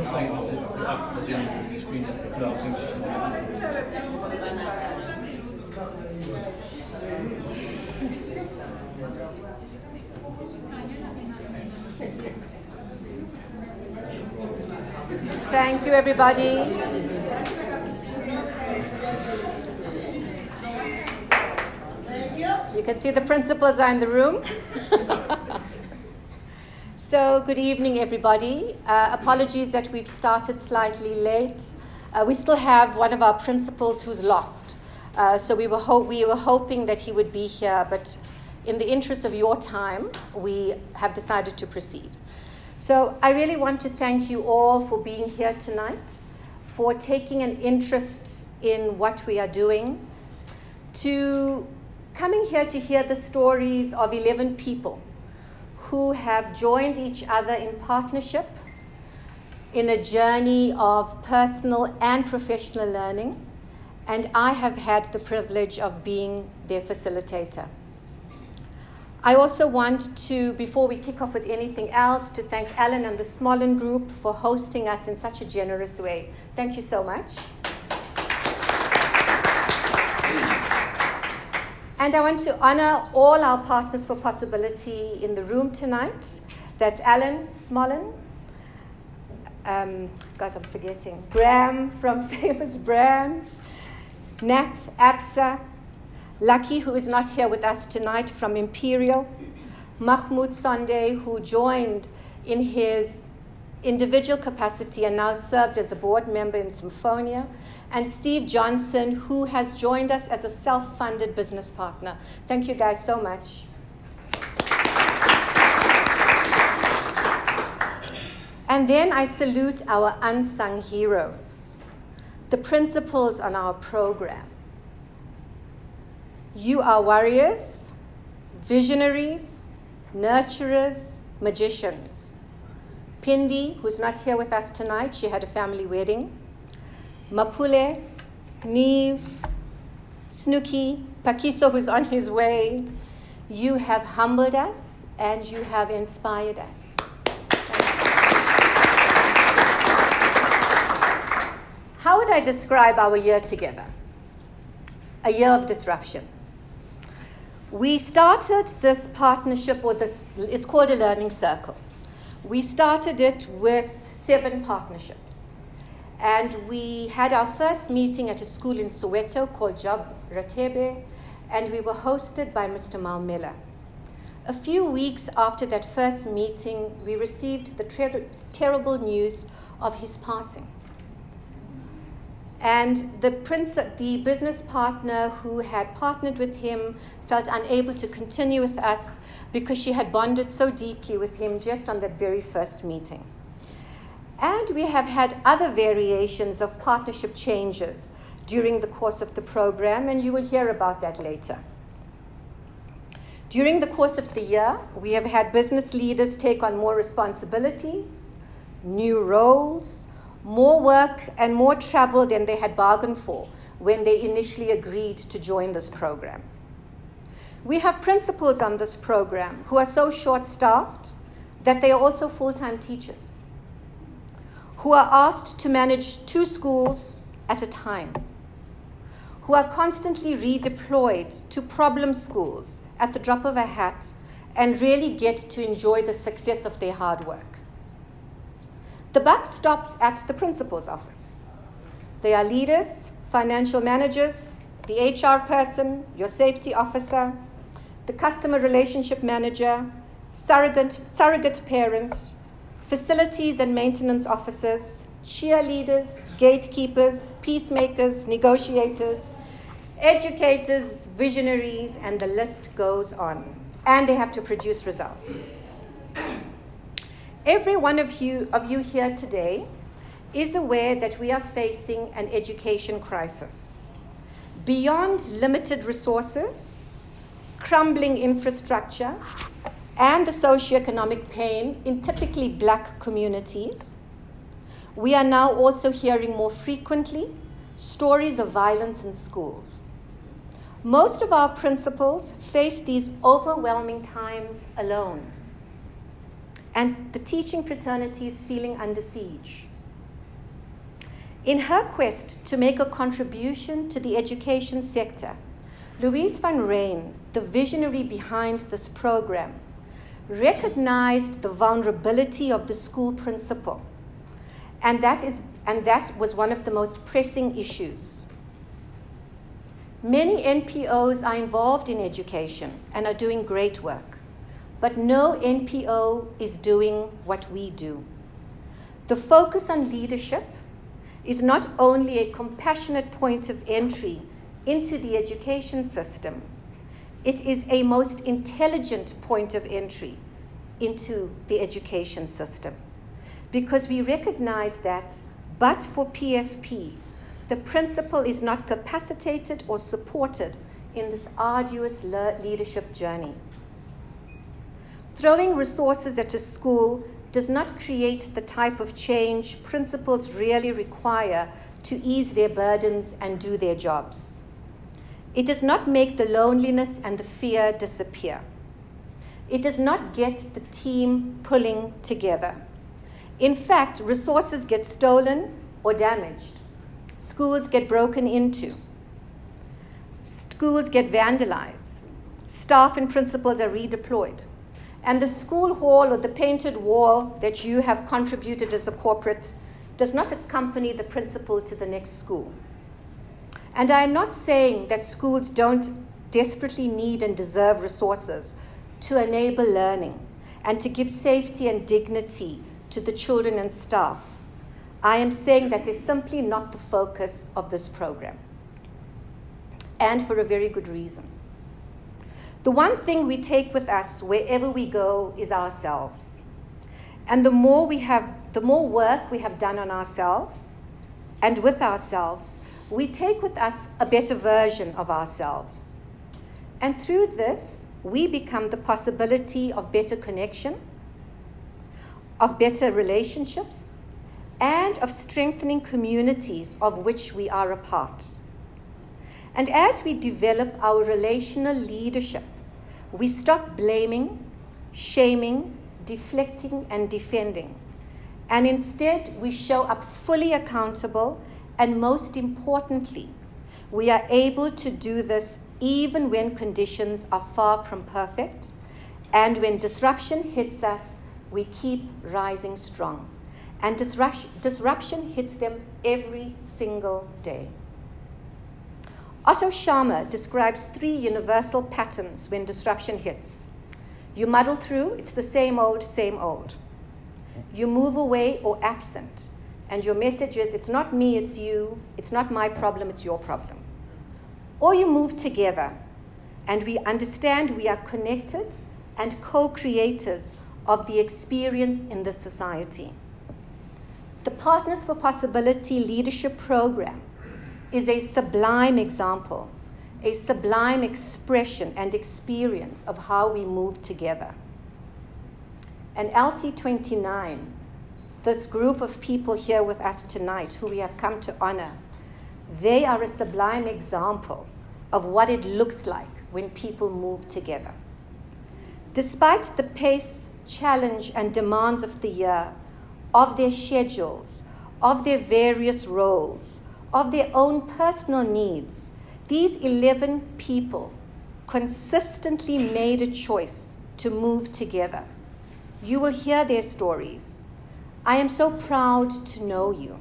saying dass sie die Screen klar auf dem System Thank you, everybody. You can see the principals are in the room. So, good evening, everybody. Apologies that we've started slightly late. We still have one of our principals who's lost. So we were hoping that he would be here, but in the interest of your time, we have decided to proceed. So I really want to thank you all for being here tonight, for taking an interest in what we are doing, to coming here to hear the stories of 11 people who have joined each other in partnership in a journey of personal and professional learning, and I have had the privilege of being their facilitator. I also want to, before we kick off with anything else, to thank Alan and the Smollen Group for hosting us in such a generous way. Thank you so much. And I want to honor all our partners for possibility in the room tonight. That's Alan Smollen, guys, I'm forgetting, Graham from Famous Brands, Nat Absa, Lucky, who is not here with us tonight, from Imperial, Mahmoud Sunday, who joined in his individual capacity and now serves as a board member in Symphonia, and Steve Johnson, who has joined us as a self-funded business partner. Thank you guys so much. And then I salute our unsung heroes, the principals on our program. You are warriors, visionaries, nurturers, magicians. Pindi, who's not here with us tonight, she had a family wedding. Mapule, Neve, Snooky, Pakiso, who's on his way. You have humbled us and you have inspired us. How would I describe our year together? A year of disruption. We started this partnership, or this, it's called a learning circle. We started it with 7 partnerships. And we had our first meeting at a school in Soweto called Job Ratebe, and we were hosted by Mr. Mal Miller. A few weeks after that first meeting, we received the terrible news of his passing. And the business partner who had partnered with him felt unable to continue with us because she had bonded so deeply with him just on that very first meeting. And we have had other variations of partnership changes during the course of the program, and you will hear about that later. During the course of the year, we have had business leaders take on more responsibilities, new roles, more work and more travel than they had bargained for when they initially agreed to join this program. We have principals on this program who are so short-staffed that they are also full-time teachers, who are asked to manage 2 schools at a time, who are constantly redeployed to problem schools at the drop of a hat and really get to enjoy the success of their hard work. The buck stops at the principal's office. They are leaders, financial managers, the HR person, your safety officer, the customer relationship manager, surrogate parent, facilities and maintenance officers, cheerleaders, gatekeepers, peacemakers, negotiators, educators, visionaries, and the list goes on. And they have to produce results. Every one of you here today is aware that we are facing an education crisis. Beyond limited resources, crumbling infrastructure, and the socioeconomic pain in typically Black communities, we are now also hearing more frequently stories of violence in schools. Most of our principals face these overwhelming times alone, and the teaching fraternity is feeling under siege. In her quest to make a contribution to the education sector, Louise van Rijn, the visionary behind this program, recognized the vulnerability of the school principal, and that was one of the most pressing issues. Many NPOs are involved in education and are doing great work, but no NPO is doing what we do. The focus on leadership is not only a compassionate point of entry into the education system, it is a most intelligent point of entry into the education system, because we recognize that, but for PFP, the principal is not capacitated or supported in this arduous leadership journey. Throwing resources at a school does not create the type of change principals really require to ease their burdens and do their jobs. It does not make the loneliness and the fear disappear. It does not get the team pulling together. In fact, resources get stolen or damaged. Schools get broken into. Schools get vandalized. Staff and principals are redeployed. And the school hall or the painted wall that you have contributed as a corporate does not accompany the principal to the next school. And I am not saying that schools don't desperately need and deserve resources to enable learning and to give safety and dignity to the children and staff. I am saying that they're simply not the focus of this program, and for a very good reason. The one thing we take with us wherever we go is ourselves. And the more work we have done on ourselves and with ourselves, we take with us a better version of ourselves. And through this, we become the possibility of better connection, of better relationships, and of strengthening communities of which we are a part. And as we develop our relational leadership, we stop blaming, shaming, deflecting, and defending. And instead, we show up fully accountable, and most importantly, we are able to do this even when conditions are far from perfect, and when disruption hits us, we keep rising strong. And disruption hits them every single day. Otto Scharmer describes 3 universal patterns when disruption hits. You muddle through, it's the same old, same old. You move away or absent, and your message is, it's not me, it's you, it's not my problem, it's your problem. Or you move together, and we understand we are connected and co-creators of the experience in this society. The Partners for Possibility Leadership Program is a sublime example, a sublime expression and experience of how we move together. And LC29, this group of people here with us tonight who we have come to honor, they are a sublime example of what it looks like when people move together. Despite the pace, challenge, and demands of the year, of their schedules, of their various roles, of their own personal needs, these 11 people consistently made a choice to move together. You will hear their stories. I am so proud to know you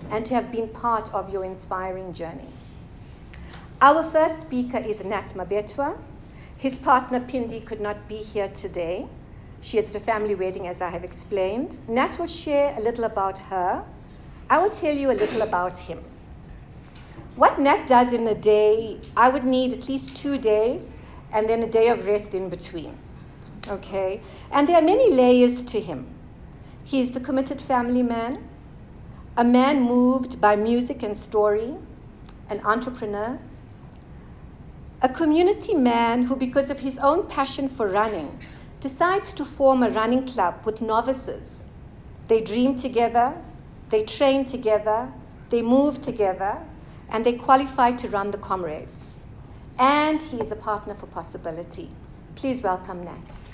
and to have been part of your inspiring journey. Our first speaker is Nat Mabetwa. His partner Pindi could not be here today. She is at a family wedding, as I have explained. Nat will share a little about her. I will tell you a little about him. What Nat does in a day, I would need at least 2 days and then a day of rest in between. Okay? And there are many layers to him. He is the committed family man, a man moved by music and story, an entrepreneur, a community man who, because of his own passion for running, decides to form a running club with novices. They dream together, they train together, they move together, and they qualify to run the Comrades. And he is a partner for possibility. Please welcome Nat.